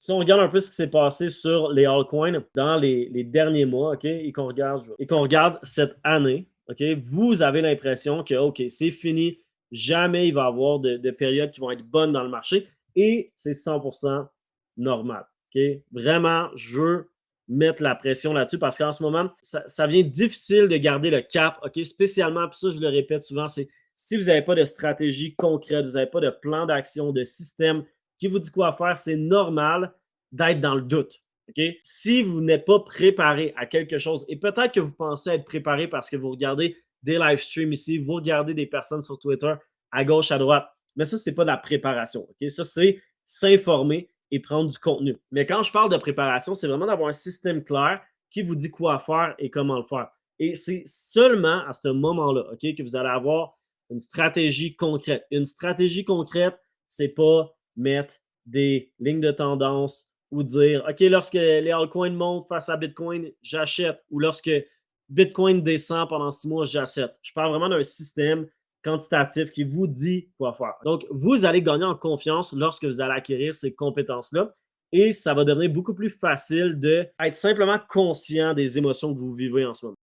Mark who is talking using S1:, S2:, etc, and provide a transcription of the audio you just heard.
S1: Si on regarde un peu ce qui s'est passé sur les altcoins dans les derniers mois, OK, et qu'on regarde cette année, OK, vous avez l'impression que, OK, c'est fini, jamais il va y avoir de périodes qui vont être bonnes dans le marché et c'est 100% normal. OK? Vraiment, je veux mettre la pression là-dessus parce qu'en ce moment, ça devient difficile de garder le cap, OK? Spécialement, puis ça, je le répète souvent, c'est si vous n'avez pas de stratégie concrète, vous n'avez pas de plan d'action, de système qui vous dit quoi faire, c'est normal d'être dans le doute. OK? Si vous n'êtes pas préparé à quelque chose, et peut-être que vous pensez être préparé parce que vous regardez des live streams ici, vous regardez des personnes sur Twitter à gauche, à droite, mais ça, ce n'est pas de la préparation. OK? Ça, c'est s'informer et prendre du contenu. Mais quand je parle de préparation, c'est vraiment d'avoir un système clair qui vous dit quoi faire et comment le faire. Et c'est seulement à ce moment-là, OK, que vous allez avoir une stratégie concrète. Une stratégie concrète, c'est pas mettre des lignes de tendance ou dire, OK, lorsque les altcoins montent face à Bitcoin, j'achète. Ou lorsque Bitcoin descend pendant 6 mois, j'achète. Je parle vraiment d'un système quantitatif qui vous dit quoi faire. Donc, vous allez gagner en confiance lorsque vous allez acquérir ces compétences-là et ça va devenir beaucoup plus facile d'être simplement conscient des émotions que vous vivez en ce moment.